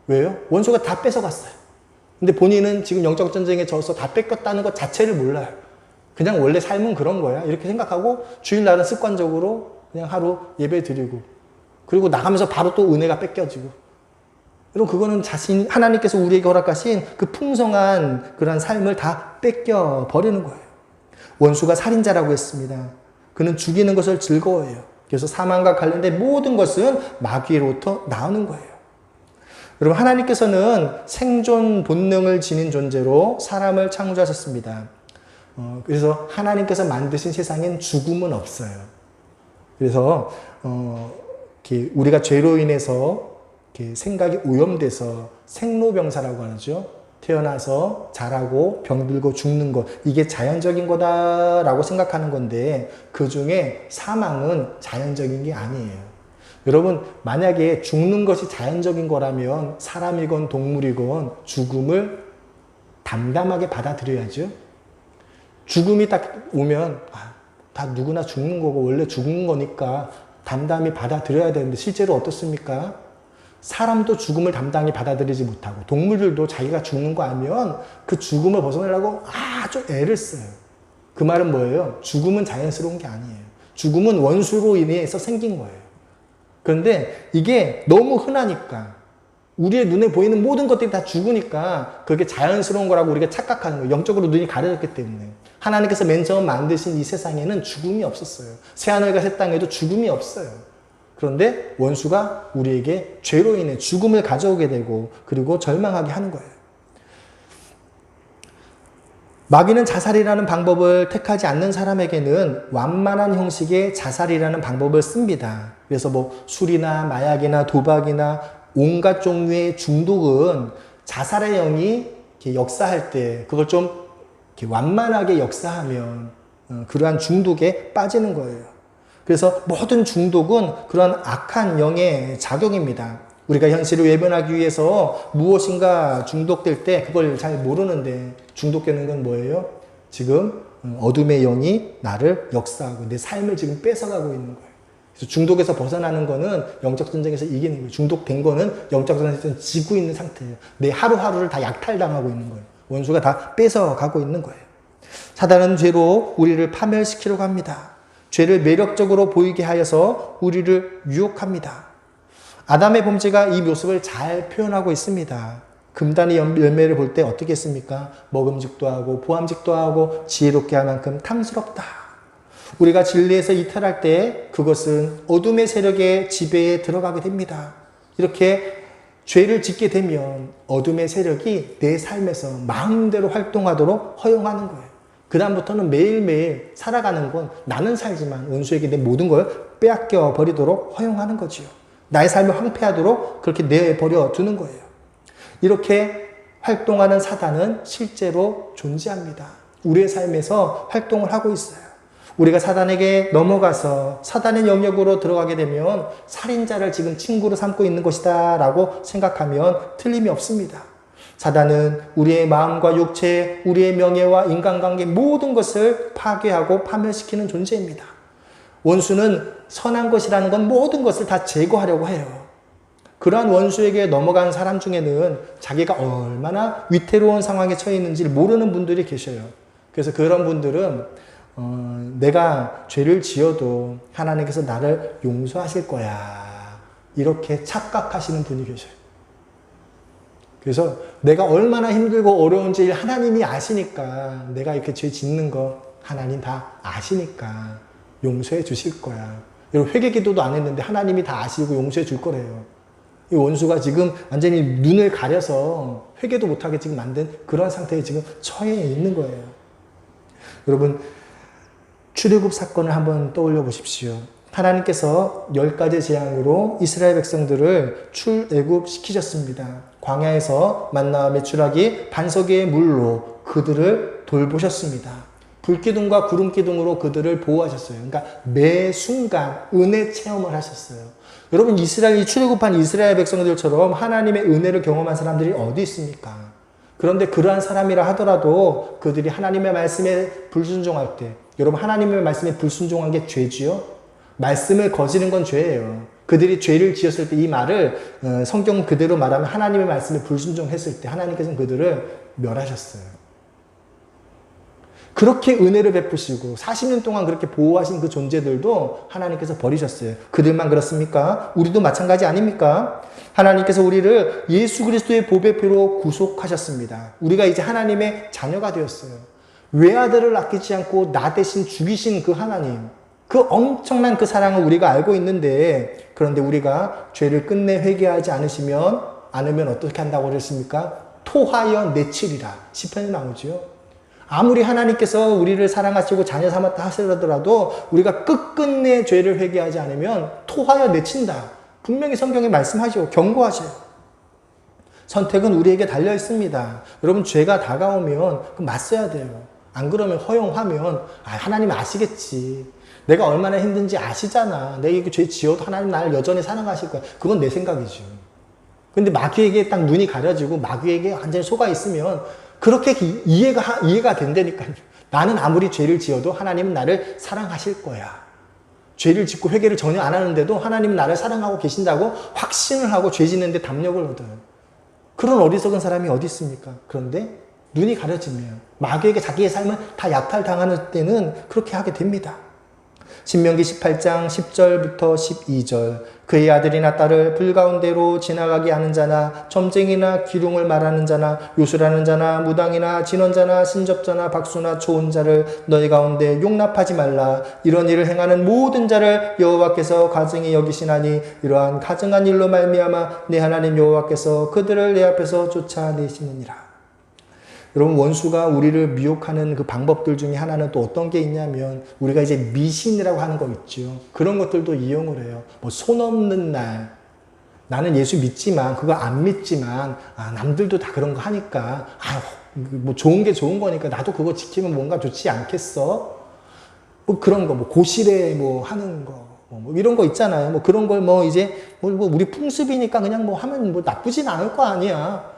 왜요? 원수가 다 뺏어갔어요. 근데 본인은 지금 영적 전쟁에 져서 다 뺏겼다는 것 자체를 몰라요. 그냥 원래 삶은 그런 거야 이렇게 생각하고 주일날은 습관적으로 그냥 하루 예배 드리고 그리고 나가면서 바로 또 은혜가 뺏겨지고 여러분 그거는 하나님께서 우리에게 허락하신 그 풍성한 그런 삶을 다 뺏겨 버리는 거예요. 원수가 살인자라고 했습니다. 그는 죽이는 것을 즐거워해요. 그래서 사망과 관련된 모든 것은 마귀로부터 나오는 거예요. 여러분 하나님께서는 생존 본능을 지닌 존재로 사람을 창조하셨습니다. 그래서 하나님께서 만드신 세상엔 죽음은 없어요. 그래서 우리가 죄로 인해서 생각이 오염돼서 생로병사라고 하죠. 태어나서 자라고 병들고 죽는 것 이게 자연적인 거다라고 생각하는 건데 그 중에 사망은 자연적인 게 아니에요. 여러분 만약에 죽는 것이 자연적인 거라면 사람이건 동물이건 죽음을 담담하게 받아들여야죠. 죽음이 딱 오면 다 누구나 죽는 거고 원래 죽는 거니까 담담히 받아들여야 되는데 실제로 어떻습니까? 사람도 죽음을 담당히 받아들이지 못하고 동물들도 자기가 죽는 거 알면 그 죽음을 벗어나려고 아주 애를 써요. 그 말은 뭐예요? 죽음은 자연스러운 게 아니에요. 죽음은 원수로 인해서 생긴 거예요. 그런데 이게 너무 흔하니까 우리의 눈에 보이는 모든 것들이 다 죽으니까 그게 자연스러운 거라고 우리가 착각하는 거예요. 영적으로 눈이 가려졌기 때문에. 하나님께서 맨 처음 만드신 이 세상에는 죽음이 없었어요. 새하늘과 새 땅에도 죽음이 없어요. 그런데 원수가 우리에게 죄로 인해 죽음을 가져오게 되고 그리고 절망하게 하는 거예요. 마귀는 자살이라는 방법을 택하지 않는 사람에게는 완만한 형식의 자살이라는 방법을 씁니다. 그래서 뭐 술이나 마약이나 도박이나 온갖 종류의 중독은 자살의 영이 역사할 때 그걸 좀 완만하게 역사하면 그러한 중독에 빠지는 거예요. 그래서 모든 중독은 그런 악한 영의 작용입니다. 우리가 현실을 외면하기 위해서 무엇인가 중독될 때 그걸 잘 모르는데 중독되는 건 뭐예요? 지금 어둠의 영이 나를 역사하고 내 삶을 지금 뺏어가고 있는 거예요. 그래서 중독에서 벗어나는 거는 영적 전쟁에서 이기는 거예요. 중독된 거는 영적 전쟁에서 지고 있는 상태예요. 내 하루하루를 다 약탈당하고 있는 거예요. 원수가 다 뺏어가고 있는 거예요. 사단은 죄로 우리를 파멸시키려고 합니다. 죄를 매력적으로 보이게 하여서 우리를 유혹합니다. 아담의 범죄가 이 모습을 잘 표현하고 있습니다. 금단의 열매를 볼 때 어떻게 했습니까? 먹음직도 하고 보암직도 하고 지혜롭게 할 만큼 탐스럽다. 우리가 진리에서 이탈할 때 그것은 어둠의 세력의 지배에 들어가게 됩니다. 이렇게 죄를 짓게 되면 어둠의 세력이 내 삶에서 마음대로 활동하도록 허용하는 거예요. 그 다음부터는 매일매일 살아가는 건 나는 살지만 원수에게 내 모든 걸 빼앗겨 버리도록 허용하는 거지요. 나의 삶을 황폐하도록 그렇게 내버려 두는 거예요. 이렇게 활동하는 사단은 실제로 존재합니다. 우리의 삶에서 활동을 하고 있어요. 우리가 사단에게 넘어가서 사단의 영역으로 들어가게 되면 살인자를 지금 친구로 삼고 있는 것이다 라고 생각하면 틀림이 없습니다. 사단은 우리의 마음과 육체, 우리의 명예와 인간관계 모든 것을 파괴하고 파멸시키는 존재입니다. 원수는 선한 것이라는 건 모든 것을 다 제거하려고 해요. 그러한 원수에게 넘어간 사람 중에는 자기가 얼마나 위태로운 상황에 처해 있는지를 모르는 분들이 계셔요. 그래서 그런 분들은 내가 죄를 지어도 하나님께서 나를 용서하실 거야, 이렇게 착각하시는 분이 계셔요. 그래서 내가 얼마나 힘들고 어려운지 하나님이 아시니까, 내가 이렇게 죄 짓는 거 하나님 다 아시니까 용서해 주실 거야. 여러분, 회개 기도도 안 했는데 하나님이 다 아시고 용서해 줄 거래요. 이 원수가 지금 완전히 눈을 가려서 회개도 못하게 지금 만든 그런 상태에 지금 처해 있는 거예요. 여러분, 출애굽 사건을 한번 떠올려 보십시오. 하나님께서 10가지 재앙으로 이스라엘 백성들을 출애굽 시키셨습니다. 광야에서 만나와 메추라기, 반석의 물로 그들을 돌보셨습니다. 불기둥과 구름기둥으로 그들을 보호하셨어요. 그러니까 매 순간 은혜 체험을 하셨어요. 여러분, 출애굽한 이스라엘 백성들처럼 하나님의 은혜를 경험한 사람들이 어디 있습니까? 그런데 그러한 사람이라 하더라도 그들이 하나님의 말씀에 불순종할 때, 여러분, 하나님의 말씀에 불순종한 게 죄지요? 말씀을 거스른 건 죄예요. 그들이 죄를 지었을 때, 이 말을 성경 그대로 말하면 하나님의 말씀에 불순종했을 때 하나님께서는 그들을 멸하셨어요. 그렇게 은혜를 베푸시고 40년 동안 그렇게 보호하신 그 존재들도 하나님께서 버리셨어요. 그들만 그렇습니까? 우리도 마찬가지 아닙니까? 하나님께서 우리를 예수 그리스도의 보배 피로 구속하셨습니다. 우리가 이제 하나님의 자녀가 되었어요. 외아들을 아끼지 않고 나 대신 죽이신 그 하나님, 그 엄청난 그 사랑을 우리가 알고 있는데, 그런데 우리가 죄를 끝내 회개하지 않으면 어떻게 한다고 그랬습니까? 토하여 내치리라. 시편에 나오죠. 아무리 하나님께서 우리를 사랑하시고 자녀 삼았다 하시더라도 우리가 끝끝내 죄를 회개하지 않으면 토하여 내친다. 분명히 성경에 말씀하시고 경고하셔요. 선택은 우리에게 달려 있습니다. 여러분, 죄가 다가오면 맞서야 돼요. 안 그러면 허용하면 하나님 아시겠지. 내가 얼마나 힘든지 아시잖아. 내가 이거 죄 지어도 하나님 나를 여전히 사랑하실 거야. 그건 내 생각이죠. 근데 마귀에게 딱 눈이 가려지고 마귀에게 완전히 속아 있으면 그렇게 이해가 된다니까요. 나는 아무리 죄를 지어도 하나님은 나를 사랑하실 거야. 죄를 짓고 회개를 전혀 안 하는데도 하나님은 나를 사랑하고 계신다고 확신을 하고 죄 짓는데 담력을 얻어요. 그런 어리석은 사람이 어디 있습니까? 그런데 눈이 가려지면 마귀에게 자기의 삶을 다 약탈당하는 때는 그렇게 하게 됩니다. 신명기 18장 10절부터 12절. 그의 아들이나 딸을 불 가운데로 지나가게 하는 자나 점쟁이나 기륭을 말하는 자나 요술하는 자나 무당이나 진언자나 신접자나 박수나 초혼 자를 너희 가운데 용납하지 말라. 이런 일을 행하는 모든 자를 여호와께서 가증히 여기시나니 이러한 가증한 일로 말미암아 내 하나님 여호와께서 그들을 내 앞에서 쫓아내시느니라. 여러분, 원수가 우리를 미혹하는 그 방법들 중에 하나는 또 어떤 게 있냐면, 우리가 이제 미신이라고 하는 거 있죠. 그런 것들도 이용을 해요. 손 없는 날, 나는 예수 믿지만, 그거 안 믿지만, 남들도 다 그런 거 하니까, 좋은 게 좋은 거니까 나도 그거 지키면 뭔가 좋지 않겠어? 그런 거, 고실에 하는 거, 이런 거 있잖아요. 그런 걸 이제, 우리 풍습이니까 그냥 하면 나쁘진 않을 거 아니야.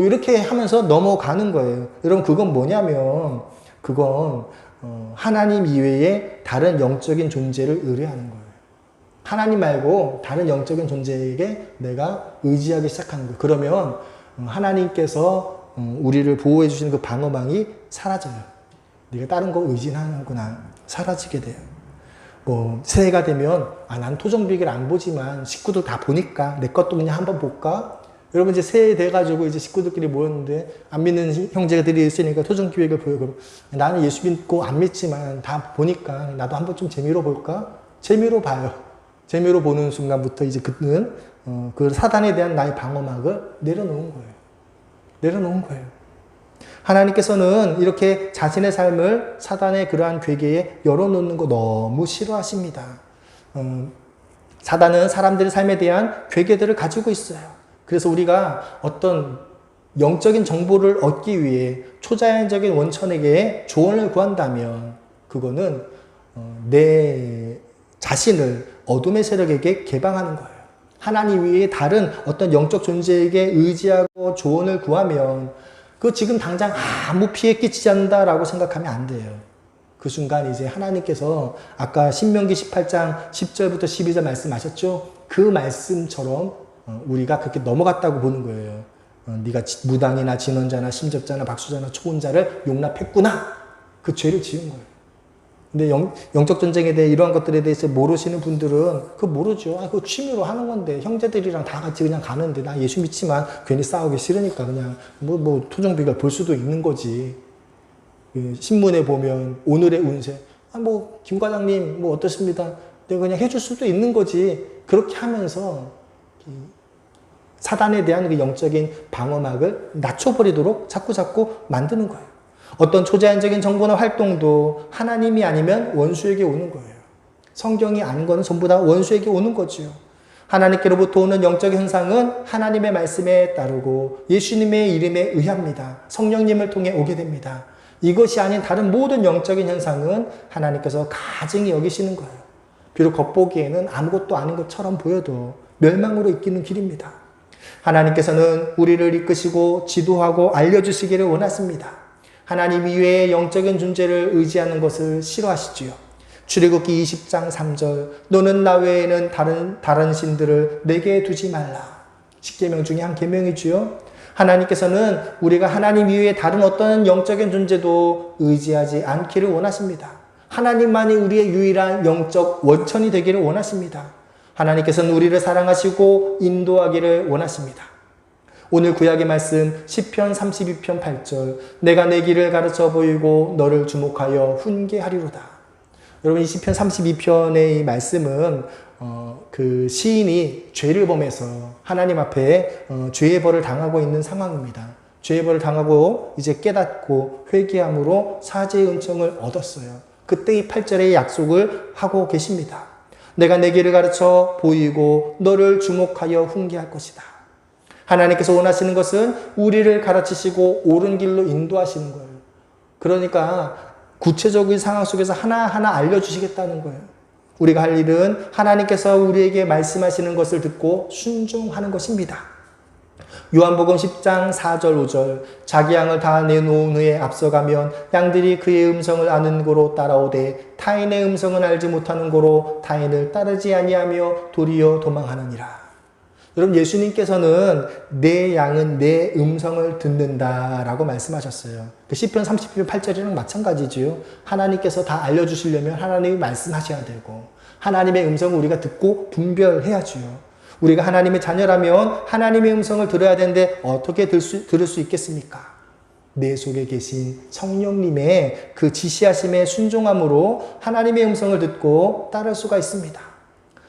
이렇게 하면서 넘어가는 거예요. 여러분, 그건 뭐냐면, 그건 하나님 이외에 다른 영적인 존재를 의뢰하는 거예요. 하나님 말고 다른 영적인 존재에게 내가 의지하기 시작하는 거예요. 그러면 하나님께서 우리를 보호해 주시는 그 방어망이 사라져요. 네가 다른 거 의지하는구나. 사라지게 돼요. 새해가 되면 난 토종비계를 안 보지만 식구들 다 보니까 내 것도 그냥 한번 볼까? 여러분, 이제 새해 돼가지고 이제 식구들끼리 모였는데 안 믿는 형제들이 있으니까 토종기획을 보여. 그럼 나는 예수 믿고 안 믿지만 다 보니까 나도 한번 좀 재미로 볼까? 재미로 봐요. 재미로 보는 순간부터 이제 그는 그 사단에 대한 나의 방어막을 내려놓은 거예요. 하나님께서는 이렇게 자신의 삶을 사단의 그러한 괴계에 열어놓는 거 너무 싫어하십니다. 사단은 사람들의 삶에 대한 괴계들을 가지고 있어요. 그래서 우리가 어떤 영적인 정보를 얻기 위해 초자연적인 원천에게 조언을 구한다면 그거는 내 자신을 어둠의 세력에게 개방하는 거예요. 하나님 외에 다른 어떤 영적 존재에게 의지하고 조언을 구하면 그 지금 당장 아무 피해 끼치지 않는다라고 생각하면 안 돼요. 그 순간 이제 하나님께서 아까 신명기 18장 10절부터 12절 말씀하셨죠? 그 말씀처럼 우리가 그렇게 넘어갔다고 보는 거예요. 네가 무당이나 진언자나 심접자나 박수자나 초혼자를 용납했구나. 그 죄를 지은 거예요. 근데 영적 전쟁에 대해 이러한 것들에 대해서 모르시는 분들은 그거 모르죠. 그거 취미로 하는 건데 형제들이랑 다 같이 그냥 가는데 나 예수 믿지만 괜히 싸우기 싫으니까 그냥 뭐 토종비결 볼 수도 있는 거지. 신문에 보면 오늘의 운세 김 과장님 어떻습니다. 내가 그냥 해줄 수도 있는 거지. 그렇게 하면서 사단에 대한 그 영적인 방어막을 낮춰버리도록 자꾸 만드는 거예요. 어떤 초제한적인 정보나 활동도 하나님이 아니면 원수에게 오는 거예요. 성경이 아닌 거는 전부 다 원수에게 오는 거죠. 하나님께로부터 오는 영적 현상은 하나님의 말씀에 따르고 예수님의 이름에 의합니다. 성령님을 통해 오게 됩니다. 이것이 아닌 다른 모든 영적인 현상은 하나님께서 가증히 여기시는 거예요. 비록 겉보기에는 아무것도 아닌 것처럼 보여도 멸망으로 이끄는 길입니다. 하나님께서는 우리를 이끄시고 지도하고 알려주시기를 원하십니다. 하나님 이외의 영적인 존재를 의지하는 것을 싫어하시지요. 출애굽기 20장 3절 너는 나 외에는 다른 신들을 내게 두지 말라. 10계명 중에 한 계명이지요. 하나님께서는 우리가 하나님 이외에 다른 어떤 영적인 존재도 의지하지 않기를 원하십니다. 하나님만이 우리의 유일한 영적 원천이 되기를 원하십니다. 하나님께서는 우리를 사랑하시고 인도하기를 원하십니다. 오늘 구약의 말씀 시편 32편 8절 내가 내 길을 가르쳐 보이고 너를 주목하여 훈계하리로다. 여러분 이 시편 32편의 이 말씀은 그 시인이 죄를 범해서 하나님 앞에 죄의 벌을 당하고 있는 상황입니다. 죄의 벌을 당하고 이제 깨닫고 회개함으로 사죄의 은총을 얻었어요. 그때 이 8절의 약속을 하고 계십니다. 내가 내 길을 가르쳐 보이고 너를 주목하여 훈계할 것이다. 하나님께서 원하시는 것은 우리를 가르치시고 옳은 길로 인도하시는 거예요. 그러니까 구체적인 상황 속에서 하나하나 알려주시겠다는 거예요. 우리가 할 일은 하나님께서 우리에게 말씀하시는 것을 듣고 순종하는 것입니다. 요한복음 10장 4절 5절 자기 양을 다 내놓은 후에 앞서가면 양들이 그의 음성을 아는 고로 따라오되 타인의 음성은 알지 못하는 고로 타인을 따르지 아니하며 도리어 도망하느니라. 여러분 예수님께서는 내 양은 내 음성을 듣는다라고 말씀하셨어요. 그 시편 30편 8절이랑 마찬가지지요. 하나님께서 다 알려주시려면 하나님이 말씀하셔야 되고 하나님의 음성을 우리가 듣고 분별해야지요. 우리가 하나님의 자녀라면 하나님의 음성을 들어야 되는데 어떻게 들을 수 있겠습니까? 내 속에 계신 성령님의 그 지시하심에 순종함으로 하나님의 음성을 듣고 따를 수가 있습니다.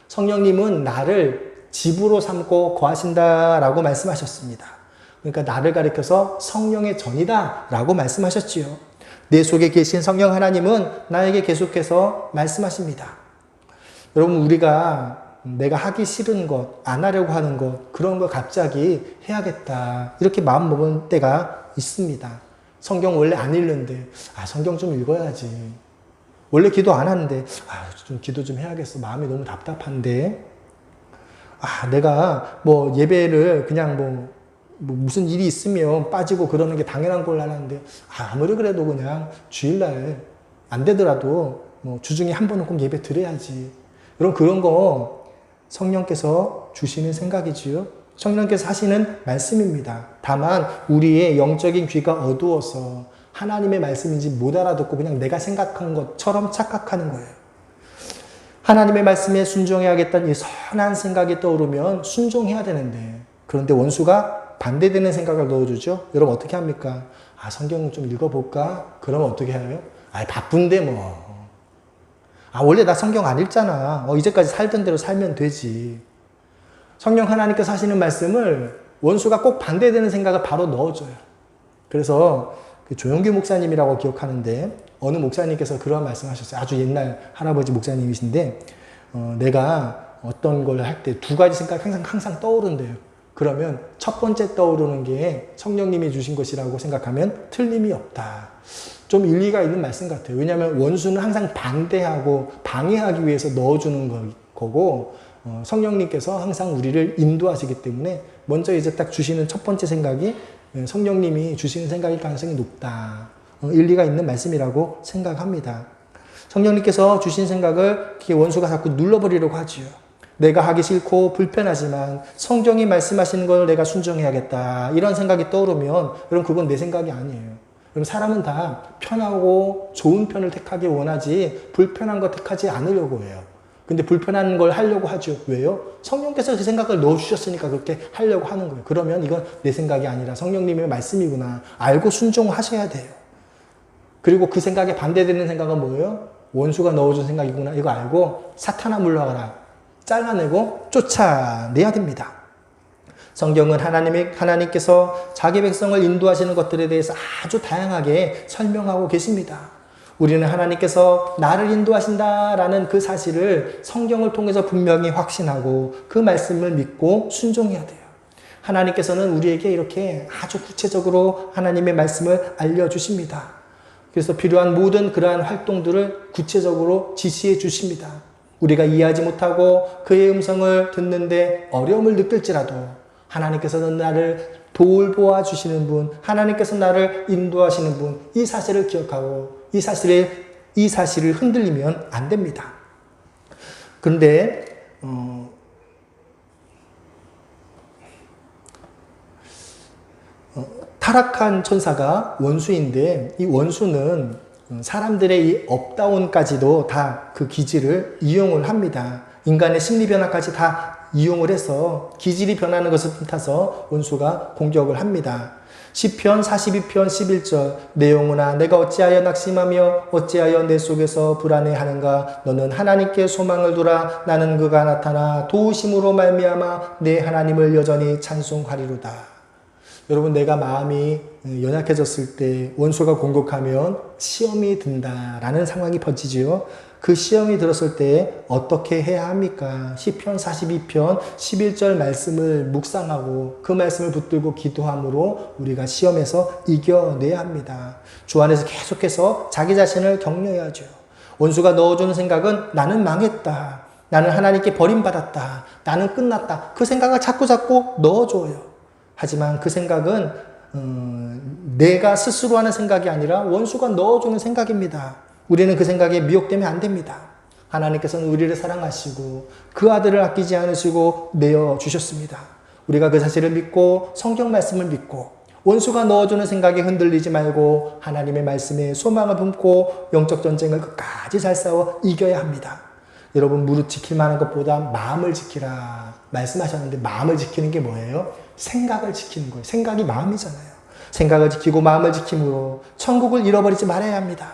성령님은 나를 집으로 삼고 거하신다라고 말씀하셨습니다. 그러니까 나를 가리켜서 성령의 전이다 라고 말씀하셨지요. 내 속에 계신 성령 하나님은 나에게 계속해서 말씀하십니다. 여러분 우리가 내가 하기 싫은 것, 안 하려고 하는 것 그런 거 갑자기 해야겠다 이렇게 마음 먹은 때가 있습니다. 성경 원래 안 읽는데 성경 좀 읽어야지. 원래 기도 안 하는데 좀 기도 좀 해야겠어. 마음이 너무 답답한데 내가 예배를 그냥 무슨 일이 있으면 빠지고 그러는 게 당연한 걸 하는데 아무리 그래도 그냥 주일날 안 되더라도 주중에 한 번은 꼭 예배 드려야지. 그런 거 성령께서 주시는 생각이지요. 성령께서 하시는 말씀입니다. 다만 우리의 영적인 귀가 어두워서 하나님의 말씀인지 못 알아듣고 그냥 내가 생각한 것처럼 착각하는 거예요. 하나님의 말씀에 순종해야겠다는 이 선한 생각이 떠오르면 순종해야 되는데 그런데 원수가 반대되는 생각을 넣어주죠. 여러분 어떻게 합니까? 성경 좀 읽어볼까? 그러면 어떻게 해요? 바쁜데 원래 나 성경 안 읽잖아. 이제까지 살던 대로 살면 되지. 성령 하나님께서 하시는 말씀을 원수가 꼭 반대되는 생각을 바로 넣어줘요. 그래서 조영규 목사님이라고 기억하는데 어느 목사님께서 그런 말씀하셨어요. 아주 옛날 할아버지 목사님이신데 내가 어떤 걸 할 때 두 가지 생각이 항상 떠오른대요. 그러면 첫 번째 떠오르는 게 성령님이 주신 것이라고 생각하면 틀림이 없다. 좀 일리가 있는 말씀 같아요. 왜냐하면 원수는 항상 반대하고 방해하기 위해서 넣어주는 거고 성령님께서 항상 우리를 인도하시기 때문에 먼저 이제 딱 주시는 첫 번째 생각이 성령님이 주시는 생각일 가능성이 높다. 일리가 있는 말씀이라고 생각합니다. 성령님께서 주신 생각을 원수가 자꾸 눌러버리려고 하지요. 내가 하기 싫고 불편하지만 성경이 말씀하시는 걸 내가 순종해야겠다. 이런 생각이 떠오르면 여러분 그건 내 생각이 아니에요. 여러분 사람은 다 편하고 좋은 편을 택하기 원하지 불편한 거 택하지 않으려고 해요. 근데 불편한 걸 하려고 하죠. 왜요? 성령께서 그 생각을 넣어주셨으니까 그렇게 하려고 하는 거예요. 그러면 이건 내 생각이 아니라 성령님의 말씀이구나. 알고 순종하셔야 돼요. 그리고 그 생각에 반대되는 생각은 뭐예요? 원수가 넣어준 생각이구나. 이거 알고 사탄아 물러가라. 잘라내고 쫓아내야 됩니다. 성경은 하나님께서 자기 백성을 인도하시는 것들에 대해서 아주 다양하게 설명하고 계십니다. 우리는 하나님께서 나를 인도하신다라는 그 사실을 성경을 통해서 분명히 확신하고 그 말씀을 믿고 순종해야 돼요. 하나님께서는 우리에게 이렇게 아주 구체적으로 하나님의 말씀을 알려주십니다. 그래서 필요한 모든 그러한 활동들을 구체적으로 지시해 주십니다. 우리가 이해하지 못하고 그의 음성을 듣는데 어려움을 느낄지라도 하나님께서는 나를 돌보아 주시는 분, 하나님께서 나를 인도하시는 분, 이 사실을 기억하고 이 사실을 흔들리면 안 됩니다. 그런데 타락한 천사가 원수인데 이 원수는 사람들의 이 업다운까지도 다 그 기질을 이용을 합니다. 인간의 심리 변화까지 다 이용을 해서 기질이 변하는 것을 틈타서 원수가 공격을 합니다. 시편 42편 11절 내 영혼아 내가 어찌하여 낙심하며 어찌하여 내 속에서 불안해하는가 너는 하나님께 소망을 두라 나는 그가 나타나 도우심으로 말미암아 내 하나님을 여전히 찬송하리로다. 여러분 내가 마음이 연약해졌을 때 원수가 공격하면 시험이 든다라는 상황이 벌어지지요. 그 시험이 들었을 때 어떻게 해야 합니까? 시편 42편 11절 말씀을 묵상하고 그 말씀을 붙들고 기도함으로 우리가 시험에서 이겨내야 합니다. 주 안에서 계속해서 자기 자신을 격려해야죠. 원수가 넣어주는 생각은 나는 망했다. 나는 하나님께 버림받았다. 나는 끝났다. 그 생각을 자꾸 넣어줘요. 하지만 그 생각은 내가 스스로 하는 생각이 아니라 원수가 넣어주는 생각입니다. 우리는 그 생각에 미혹되면 안 됩니다. 하나님께서는 우리를 사랑하시고 그 아들을 아끼지 않으시고 내어주셨습니다. 우리가 그 사실을 믿고 성경 말씀을 믿고 원수가 넣어주는 생각에 흔들리지 말고 하나님의 말씀에 소망을 품고 영적 전쟁을 끝까지 잘 싸워 이겨야 합니다. 여러분 무릇 지킬 만한 것보다 마음을 지키라 말씀하셨는데 마음을 지키는 게 뭐예요? 생각을 지키는 거예요. 생각이 마음이잖아요. 생각을 지키고 마음을 지킴으로 천국을 잃어버리지 말아야 합니다.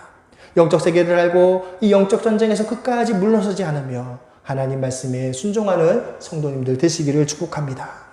영적 세계를 알고 이 영적 전쟁에서 끝까지 물러서지 않으며 하나님 말씀에 순종하는 성도님들 되시기를 축복합니다.